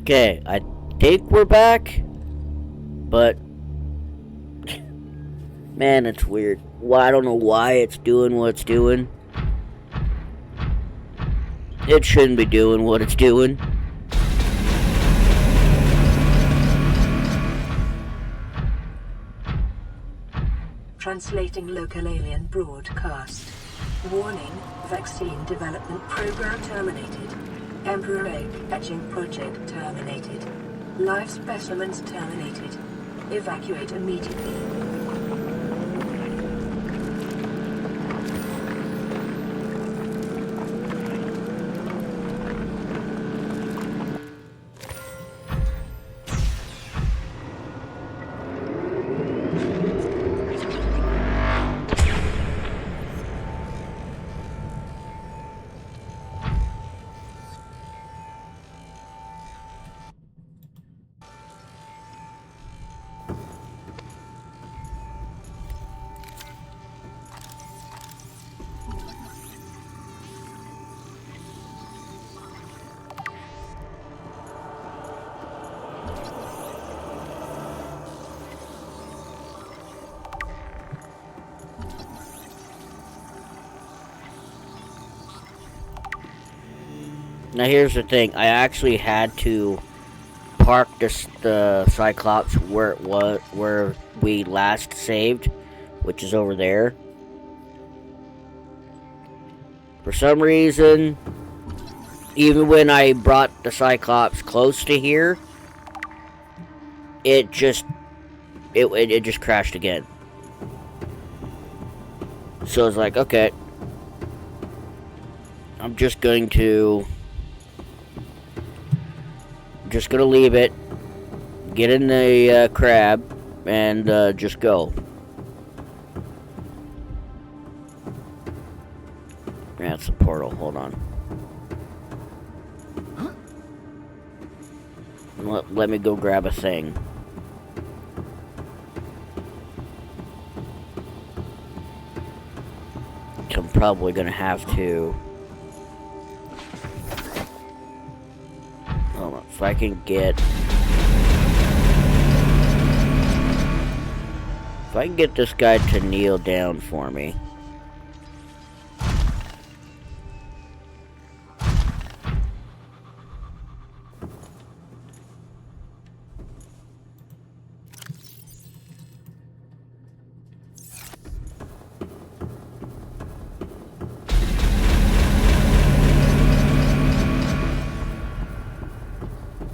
Okay, I think we're back, but man, it's weird. Well, I don't know why it's doing what it's doing. It shouldn't be doing what it's doing. Translating local alien broadcast. Warning, vaccine development program terminated. Emperor egg hatching project terminated. Live specimens terminated. Evacuate immediately. Now here's the thing. I actually had to park the Cyclops where we last saved, which is over there. For some reason, even when I brought the Cyclops close to here, it just crashed again. So it's like, okay, I'm just gonna leave it, get in the crab, and just go. That's the portal. Hold on. Let me go grab a thing. I'm probably gonna have to. Hold on. If I can get this guy to kneel down for me.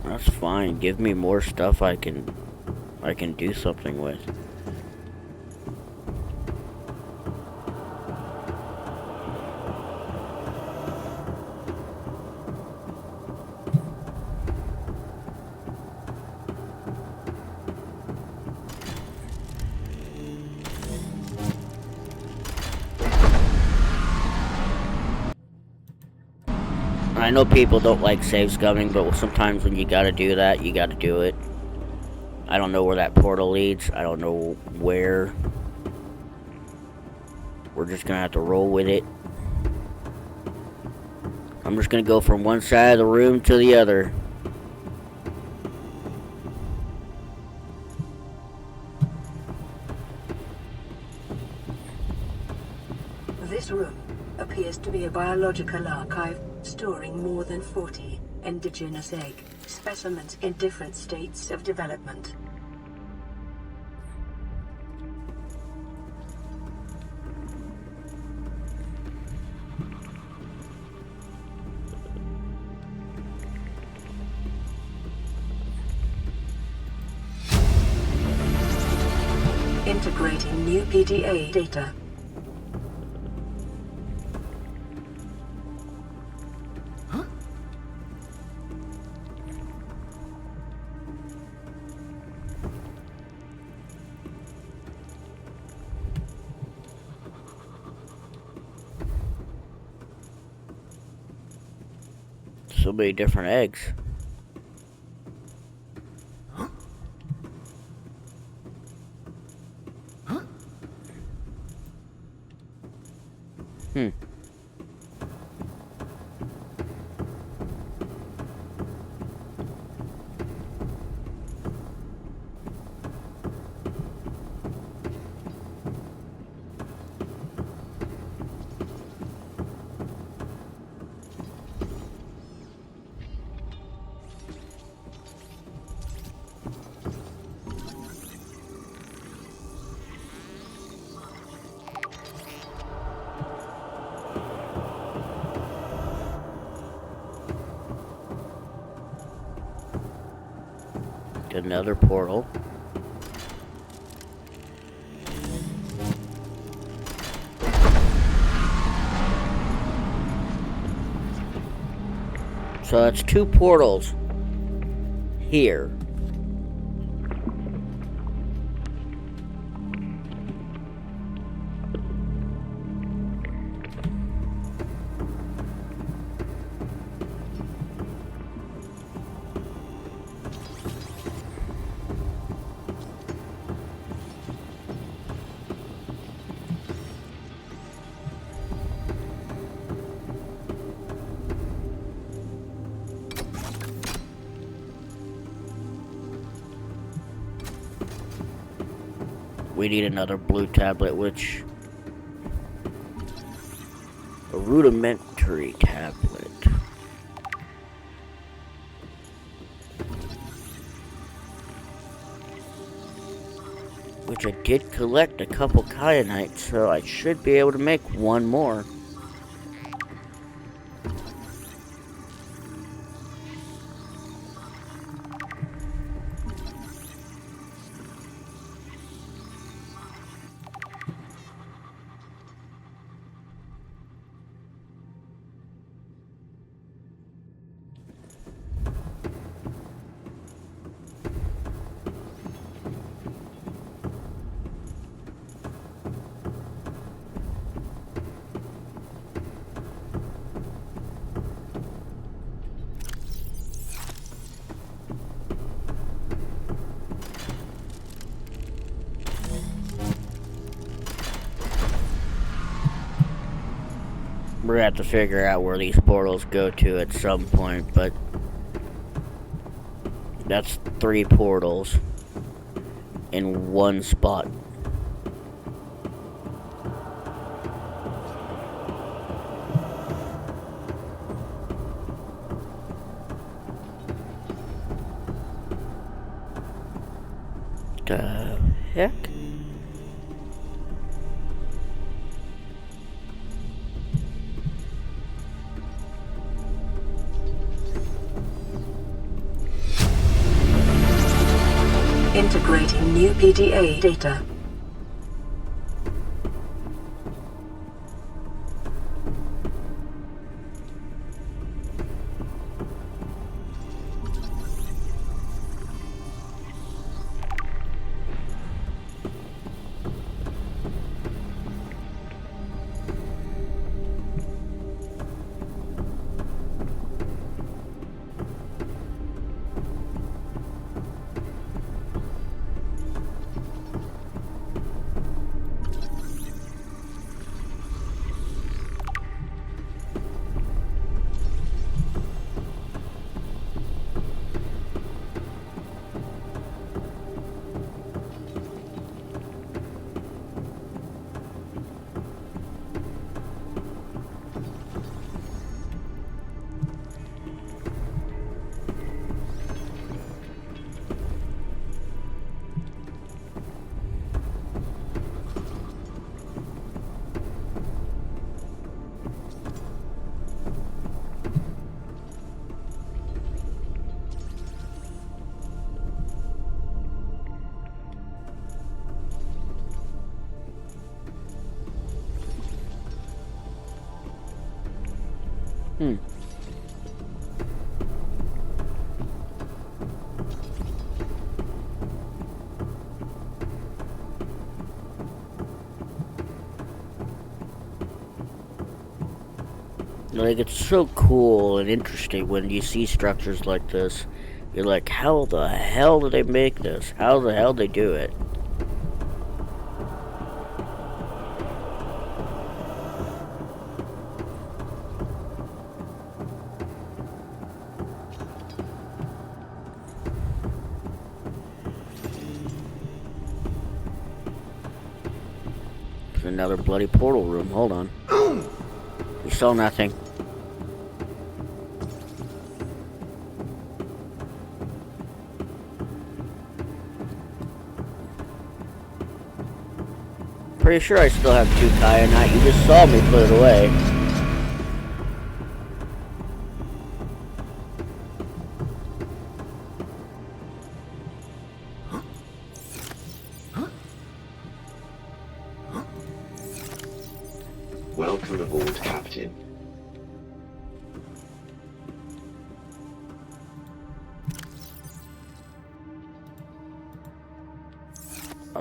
That's fine. Give me more stuff I can do something with. I know people don't like save scumming, but sometimes when you gotta do that, you gotta do it. I don't know where that portal leads. I don't know where. We're just gonna have to roll with it. I'm just gonna go from one side of the room to the other. This room appears to be a biological archive storing more than 40 indigenous egg specimens in different states of development. Integrating new PDA data. So many different eggs. another portal. So that's 2 portals here. We need another blue tablet, which... a rudimentary tablet. Which I did collect a couple kyanites, so I should be able to make one more. We're gonna have to figure out where these portals go to at some point, but that's 3 portals in one spot. The heck? Integrating new PDA data. Like, it's so cool and interesting when you see structures like this. You're like, how the hell did they make this? How the hell did they do it? There's another bloody portal room. Hold on. We saw nothing. Pretty sure I still have 2 kyanite. You just saw me put it away.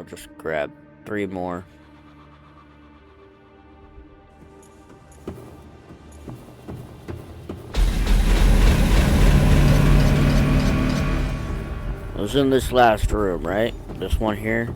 just grab 3 more. I was in this last room, right? This one here.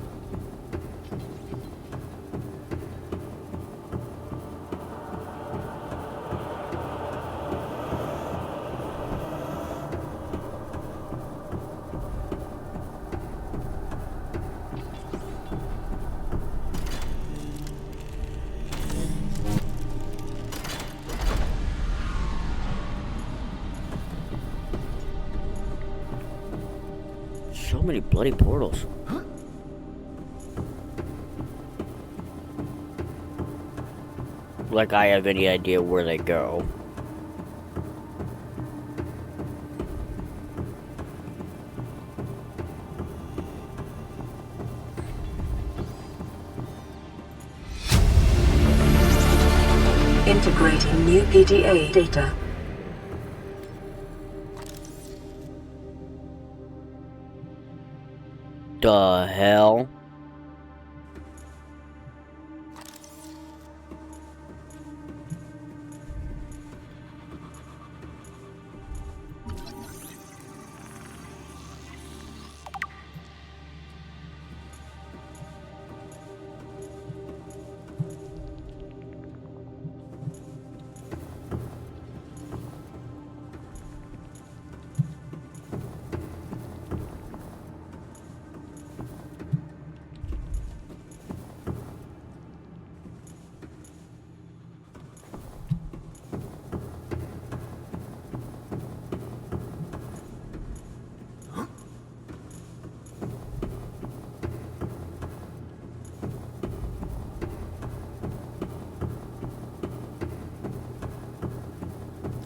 So many bloody portals. Like I have any idea where they go. Integrating new PDA data. The hell?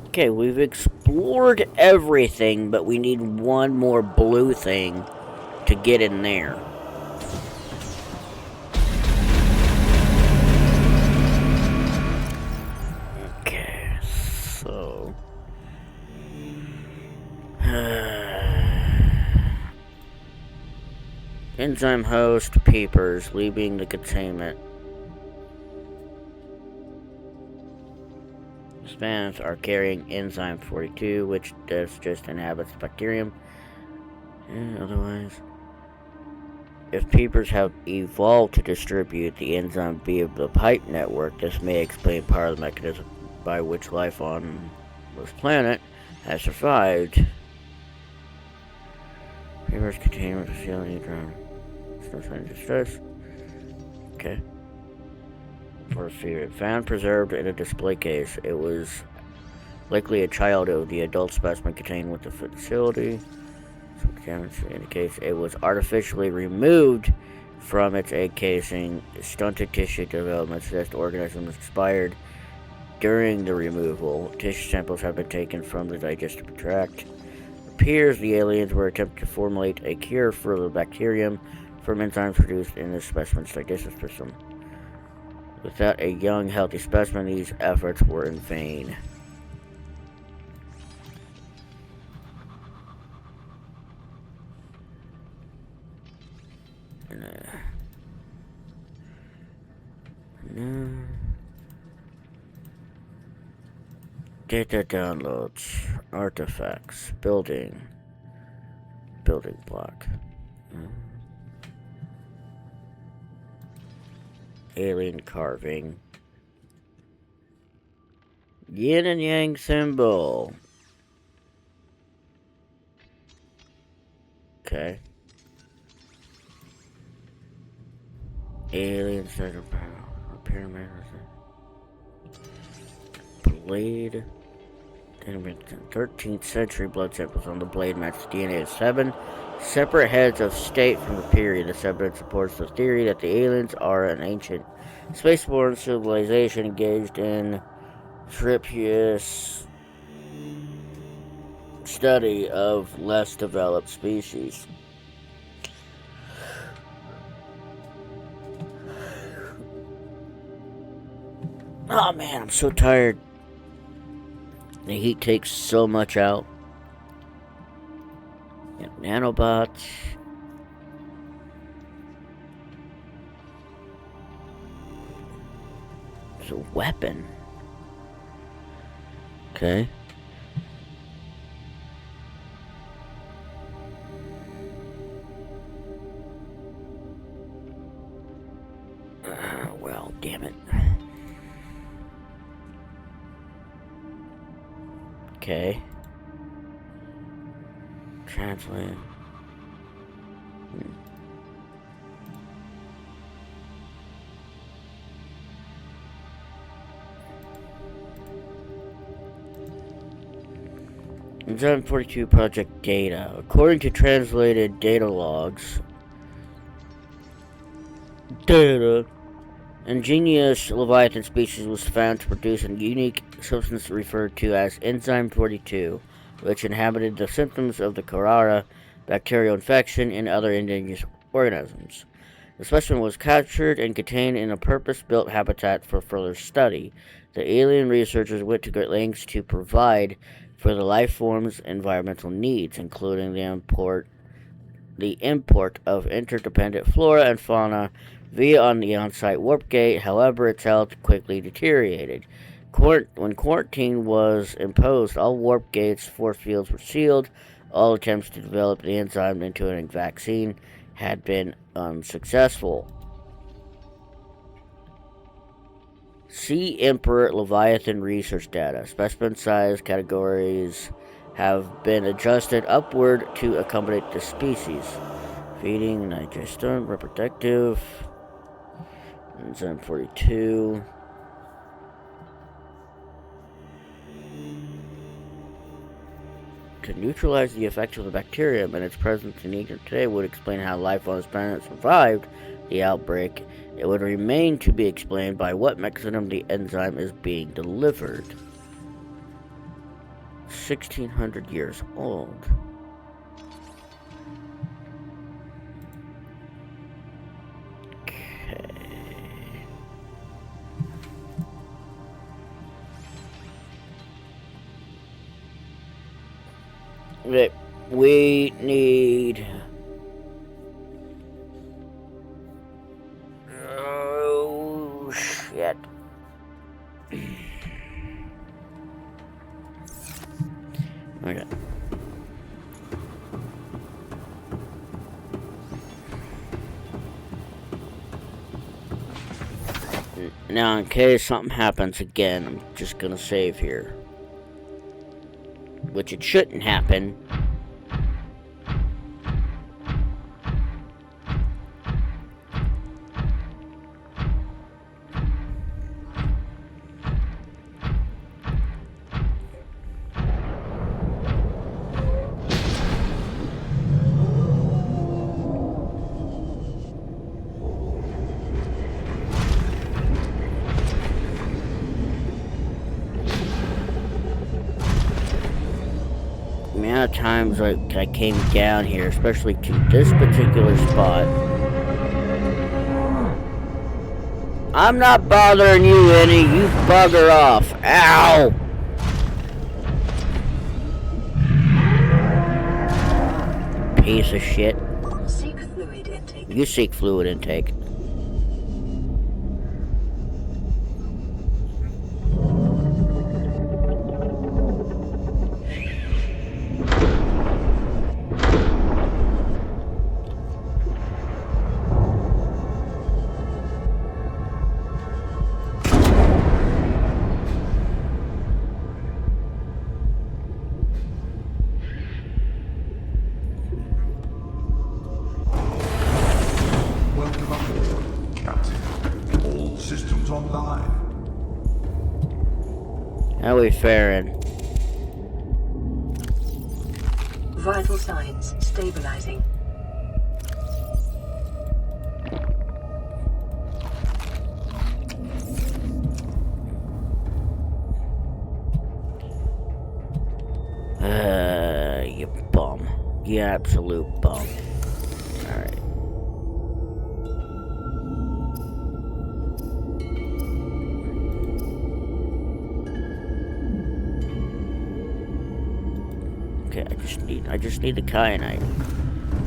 Okay, we've explored everything, but we need one more blue thing to get in there. Okay, so... Enzyme host, peepers, leaving the containment. Spans are carrying enzyme 42, which does just inhabits the bacterium. And otherwise, if peepers have evolved to distribute the enzyme via the pipe network, this may explain part of the mechanism by which life on this planet has survived. Peepers containment facility drone. No sign of distress. Okay. First fear. Found preserved in a display case. It was likely a child of the adult specimen contained with the facility. So damage indicates it was artificially removed from its egg casing. Stunted tissue development suggests the organism expired during the removal. Tissue samples have been taken from the digestive tract. It appears the aliens were attempting to formulate a cure for the bacterium from enzymes produced in this specimen's digestive system. Without a young, healthy specimen, these efforts were in vain. No. Data downloads, artifacts, building block. Alien carving. Yin and Yang symbol. Okay. Alien circle pyramid. Blade. 13th century blood samples on the blade match the DNA of 7 separate heads of state from the period. This evidence supports the theory that the aliens are an ancient spaceborne civilization engaged in treacherous study of less developed species. Oh man, I'm so tired. The heat takes so much out. Nanobots. a weapon. Okay. Well, damn it. Okay. Translate. Enzyme 42 project data. According to translated data logs, ingenious Leviathan species was found to produce a unique substance referred to as Enzyme 42, which inhabited the symptoms of the Carrara bacterial infection in other indigenous organisms. The specimen was captured and contained in a purpose-built habitat for further study. The alien researchers went to great lengths to provide for the life form's environmental needs, including the import of interdependent flora and fauna via the on-site warp gate. However, its health quickly deteriorated. When quarantine was imposed, all warp gates' force fields were sealed. All attempts to develop the enzyme into a vaccine had been unsuccessful. See Emperor Leviathan research data. Specimen size categories have been adjusted upward to accommodate the species. Feeding, digestion, reproductive, enzyme 42. To neutralize the effects of the bacterium and its presence in Egypt today would explain how life on this planet survived the outbreak. It would remain to be explained by what mechanism the enzyme is being delivered. 1600 years old. Okay. We need... Oh, shit. Okay. Now, in case something happens again, I'm just gonna save here. Which it shouldn't happen. The amount of times I came down here, especially to this particular spot. I'm not bothering you any, you bugger off. Ow! Piece of shit. Seek fluid intake. You seek fluid intake. How we faring? Vital signs stabilizing. You bum. You absolute bum. Alright. Okay, I just need the kyanite.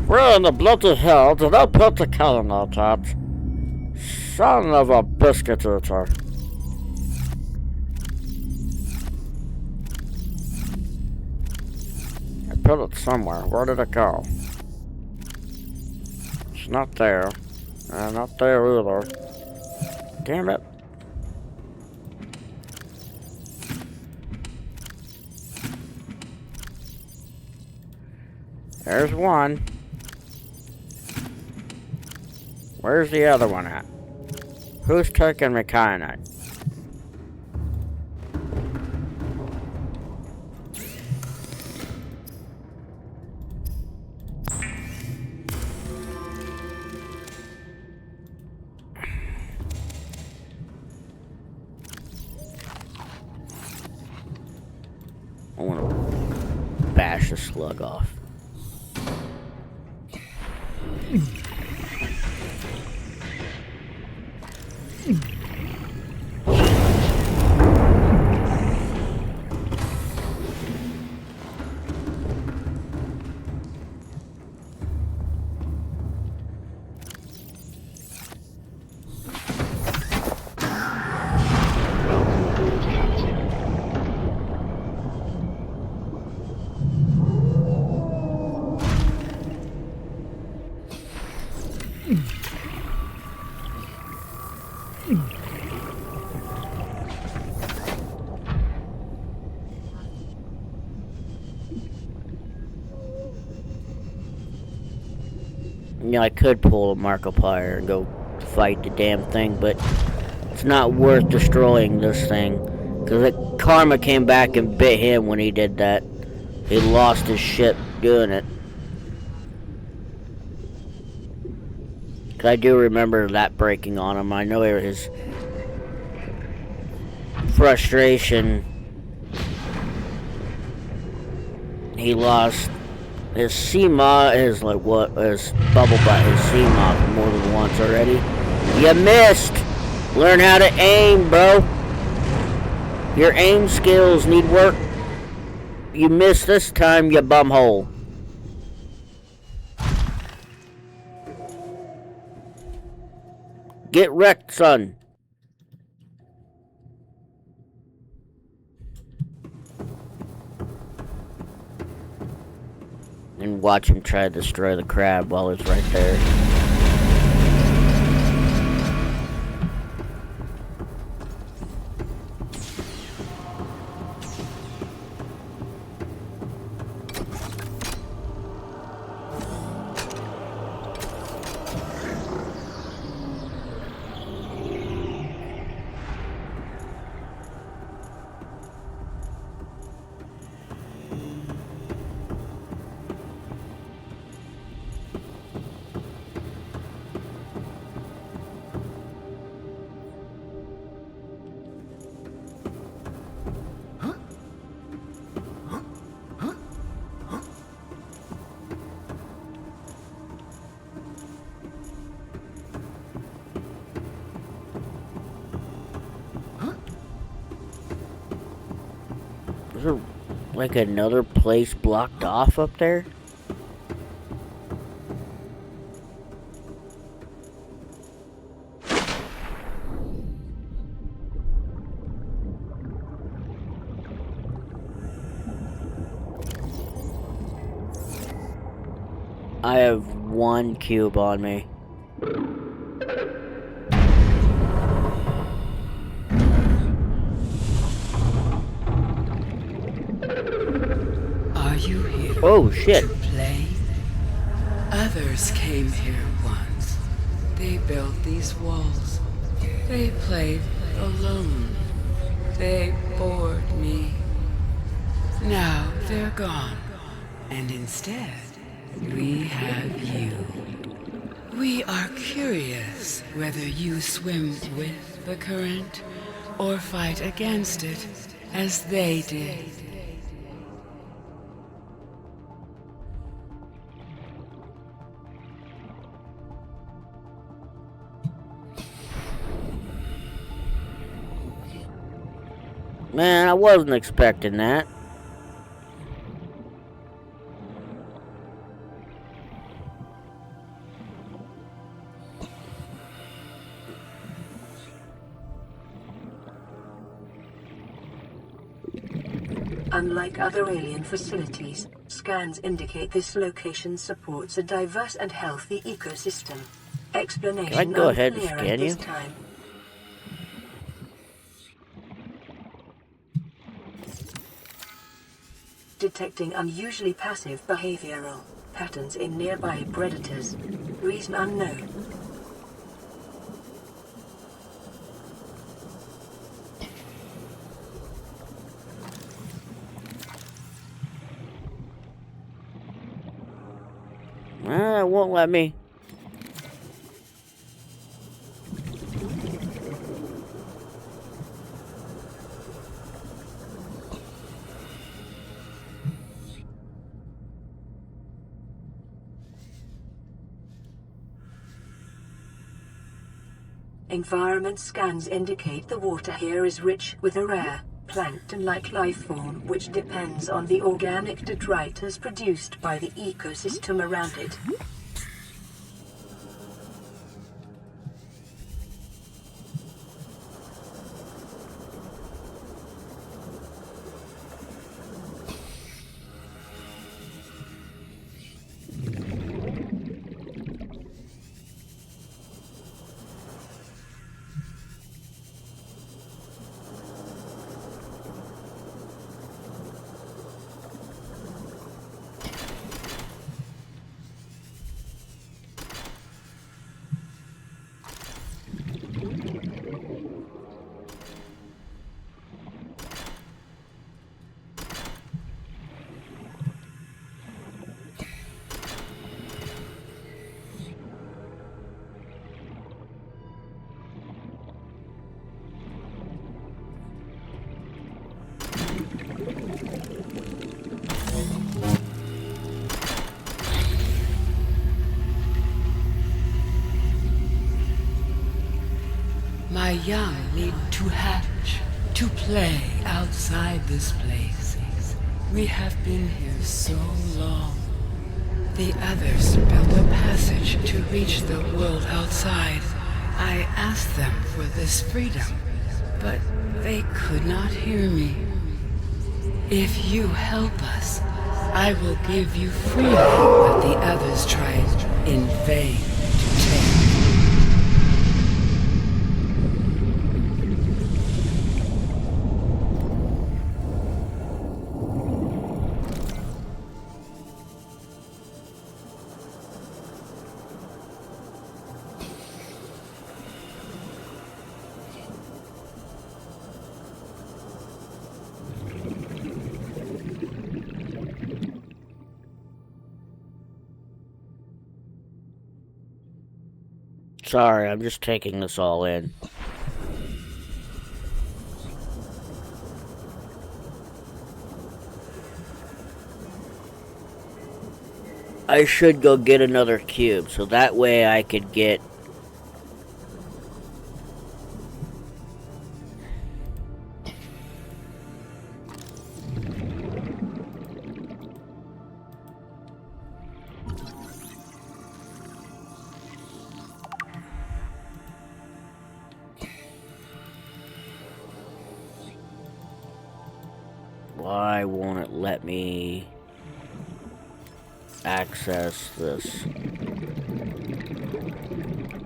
Where in the bloody hell did I put the kyanite at? Son of a biscuit eater. put it somewhere. Where did it go? It's not there. Not there either. Damn it. There's one. Where's the other one at? Who's taking my kyanite? I want to bash the slug off. You know, I could pull a Markiplier and go fight the damn thing, but it's not worth destroying this thing. Because the karma came back and bit him when he did that. He lost his shit doing it. Because I do remember that breaking on him. I know his frustration. He lost his sea moth, his bubble butt, his sea moth more than once already. You missed! Learn how to aim, bro. Your aim skills need work. You missed this time, you bumhole. Get wrecked, son. And watch him try to destroy the crab while it's right there. Is there like another place blocked off up there? I have one cube on me. Are you here? Oh shit. To play? Others came here once. They built these walls. They played alone. They bored me. Now they're gone. And instead, we have you. We are curious whether you swim with the current or fight against it as they did. Man, I wasn't expecting that. Unlike other alien facilities, scans indicate this location supports a diverse and healthy ecosystem. Explanation Can I go ahead and unclear scan at this you? time. Detecting unusually passive behavioral patterns in nearby predators. Reason unknown. It won't let me. Environment scans indicate the water here is rich with a rare, plankton-like life form which depends on the organic detritus produced by the ecosystem around it. My young need to hatch, to play outside this place. We have been here so long. The others built a passage to reach the world outside. I asked them for this freedom, but they could not hear me. If you help us, I will give you freedom that the others tried in vain to take. Sorry, I'm just taking this all in. I should go get another cube, so that way I could get... Why won't it let me access this?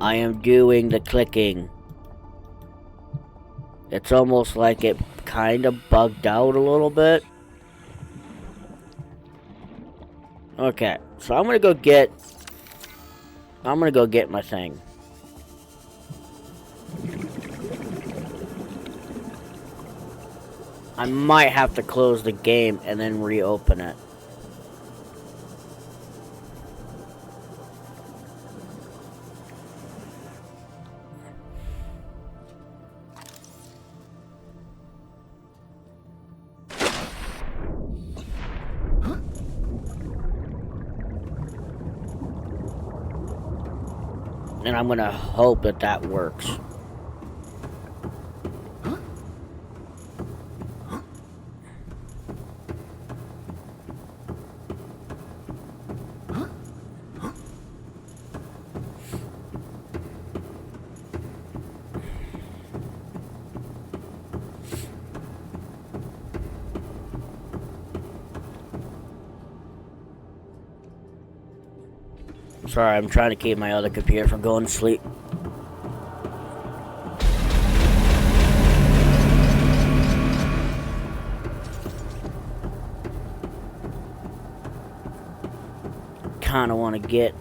I am doing the clicking. It's almost like it kind of bugged out a little bit. Okay, so I'm gonna go get my thing. I might have to close the game and then reopen it. And I'm gonna hope that that works. Sorry, I'm trying to keep my other computer from going to sleep. Kind of want to get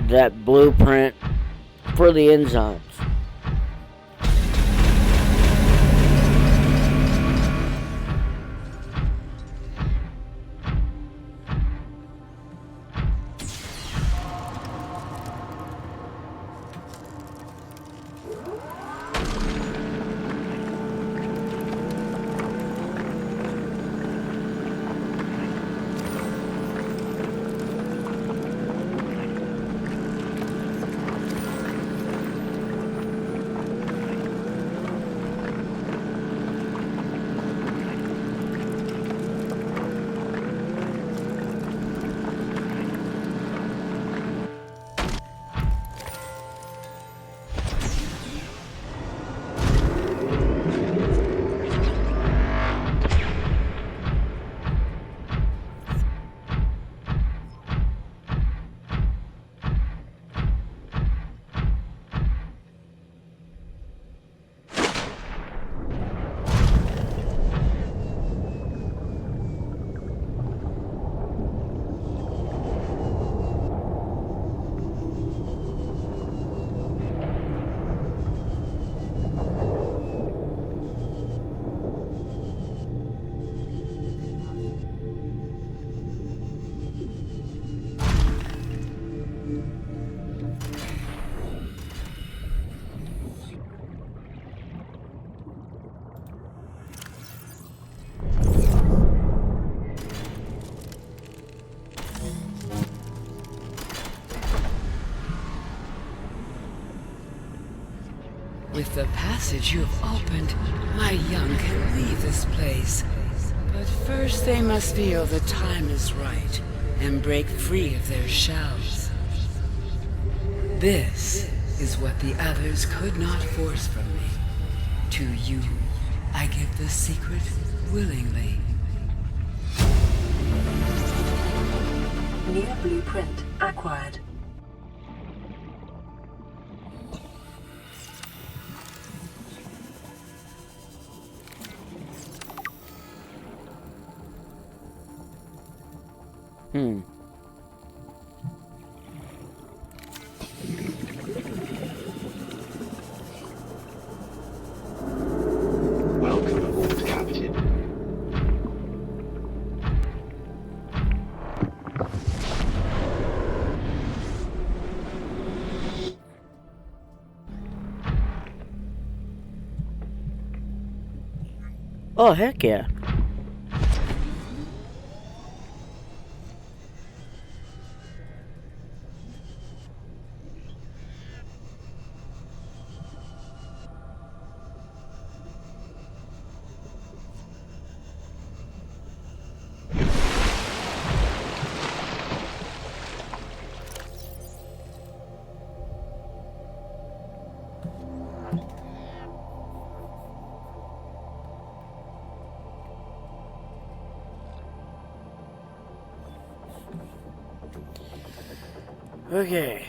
that blueprint for the enzymes. With the passage you have opened, my young can leave this place. But first they must feel the time is right and break free of their shells. This is what the others could not force from me. To you, I give the secret willingly. New blueprint acquired. Welcome aboard, Captain. Oh, heck yeah. Okay.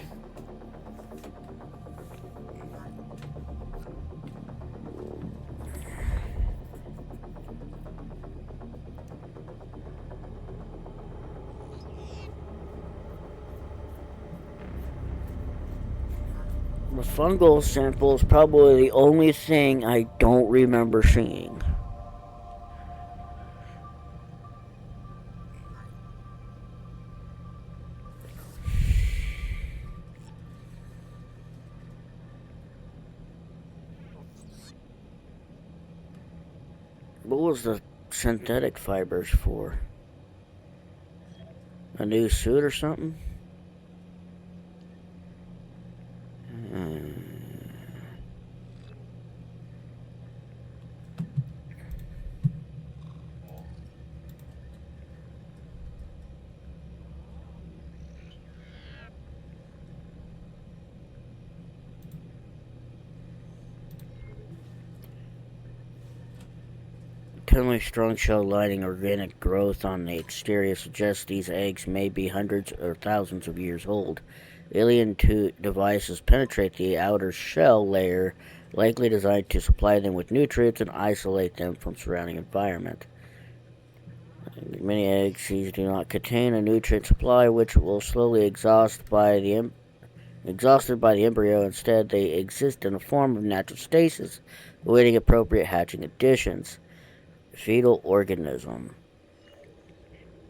The fungal sample is probably the only thing I don't remember seeing. What was the synthetic fibers for? A new suit or something? pinly strong shell lining organic growth on the exterior suggests these eggs may be hundreds or thousands of years old. Alien devices penetrate the outer shell layer, likely designed to supply them with nutrients and isolate them from surrounding environment. Many eggs these do not contain a nutrient supply, which will slowly exhausted by the embryo. Instead, they exist in a form of natural stasis, awaiting appropriate hatching conditions. Fetal organism.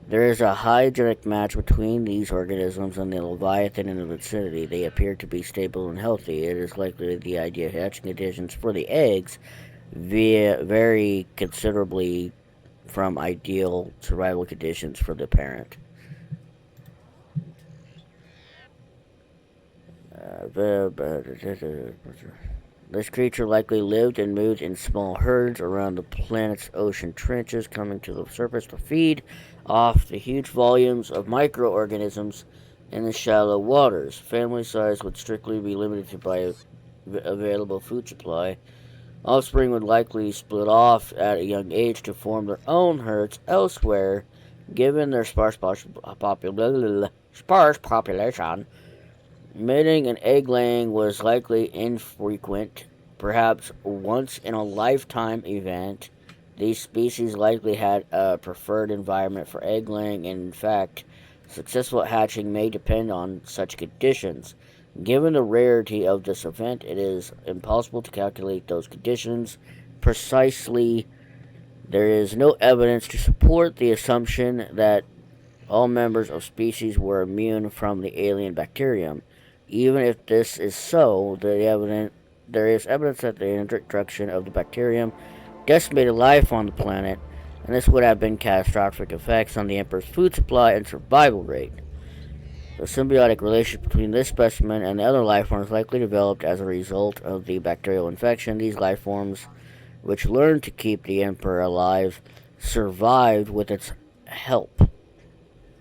There is a high genetic match between these organisms and the Leviathan in the vicinity. They appear to be stable and healthy. It is likely the ideal hatching conditions for the eggs vary considerably from ideal survival conditions for the parent. This creature likely lived and moved in small herds around the planet's ocean trenches, coming to the surface to feed off the huge volumes of microorganisms in the shallow waters. Family size would strictly be limited by available food supply. Offspring would likely split off at a young age to form their own herds elsewhere, given their sparse population. Mating and egg laying was likely infrequent, perhaps once in a lifetime event. These species likely had a preferred environment for egg laying, and in fact, successful hatching may depend on such conditions. Given the rarity of this event, it is impossible to calculate those conditions precisely. There is no evidence to support the assumption that all members of species were immune from the alien bacterium. Even if this is so, there is evidence that the introduction of the bacterium decimated life on the planet, and this would have been catastrophic effects on the Emperor's food supply and survival rate. The symbiotic relationship between this specimen and the other life forms likely developed as a result of the bacterial infection. These life forms, which learned to keep the Emperor alive, survived with its help.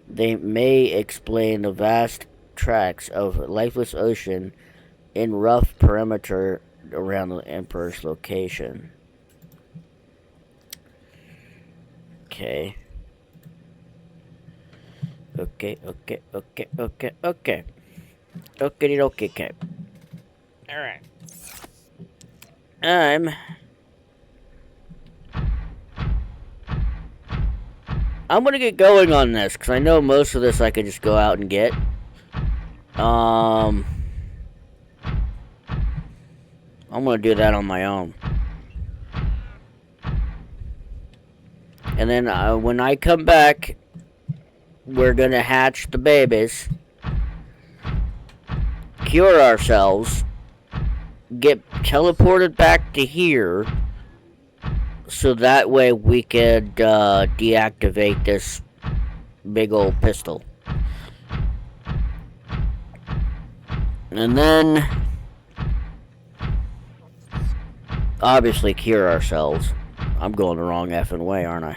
They may explain the vast tracts of lifeless ocean in rough perimeter around the Emperor's location. Okay. Okay. Okay. Alright. I'm gonna get going on this, because I know most of this I could just go out and get. I'm gonna do that on my own. And then when I come back, we're gonna hatch the babies, cure ourselves, get teleported back to here, so that way we could deactivate this big old pistol. And then obviously cure ourselves. I'm going the wrong effing way, aren't I?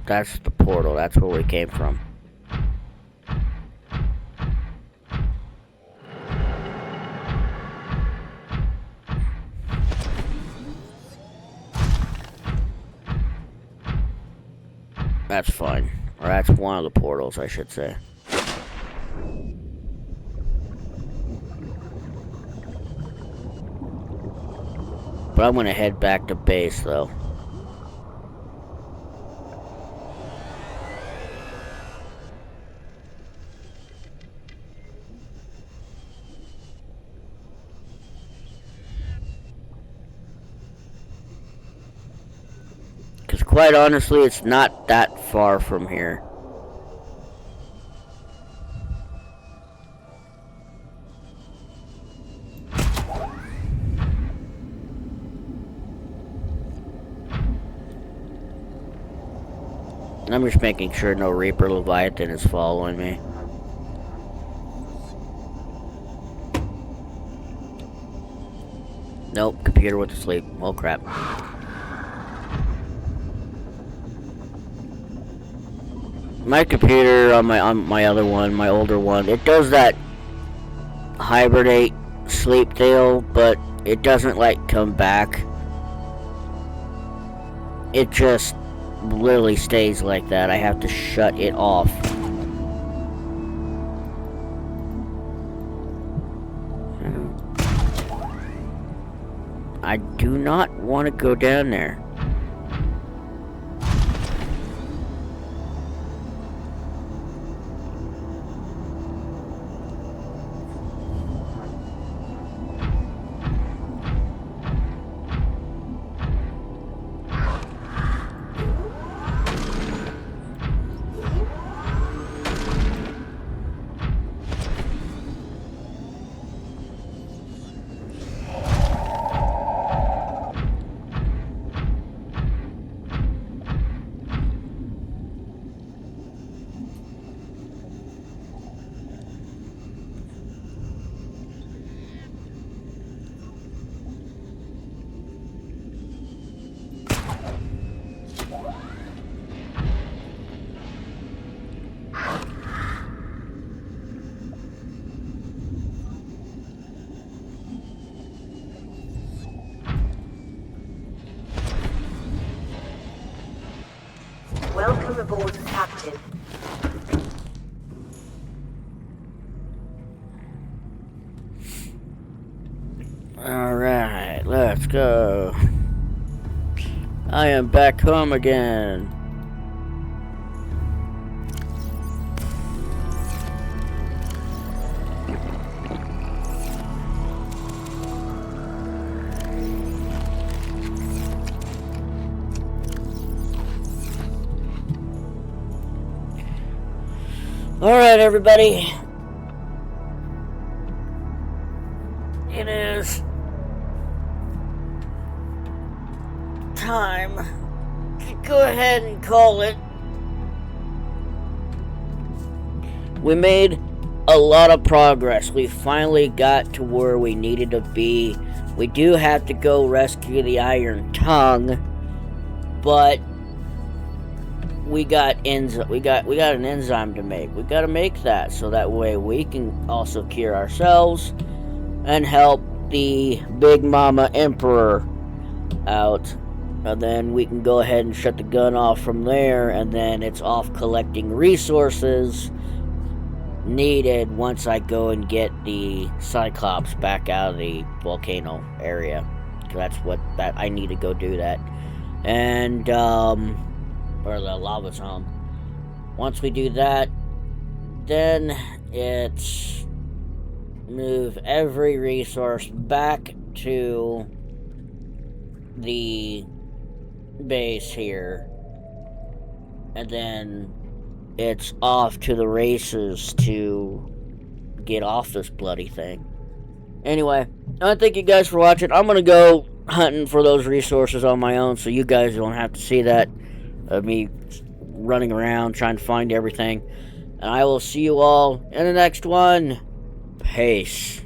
That's the portal. That's where we came from. That's fine. Or that's one of the portals, I should say. But I'm gonna head back to base, though. Because quite honestly, it's not that far from here. I'm just making sure no Reaper Leviathan is following me. Nope, computer went to sleep. Oh crap. My computer on my other one, my older one, it does that hibernate sleep deal, but it doesn't like come back. It just literally stays like that. I have to shut it off. I do not want to go down there. Welcome aboard, Captain. Alright, let's go. I am back home again. Alright, everybody. It is time to go ahead and call it. We made a lot of progress. We finally got to where we needed to be. We do have to go rescue the Iron Tongue, but we got an enzyme to make. We got to make that so that way we can also cure ourselves and help the Big Mama Emperor out. And then we can go ahead and shut the gun off from there, and then it's off collecting resources needed once I go and get the Cyclops back out of the volcano area. That's what I need to go do that. And or the lava zone. Once we do that, then it's move every resource back to the base here, and then it's off to the races to get off this bloody thing. Anyway, I thank you guys for watching. I'm gonna go hunting for those resources on my own, so you guys don't have to see that of me running around trying to find everything. And I will see you all in the next one. Peace.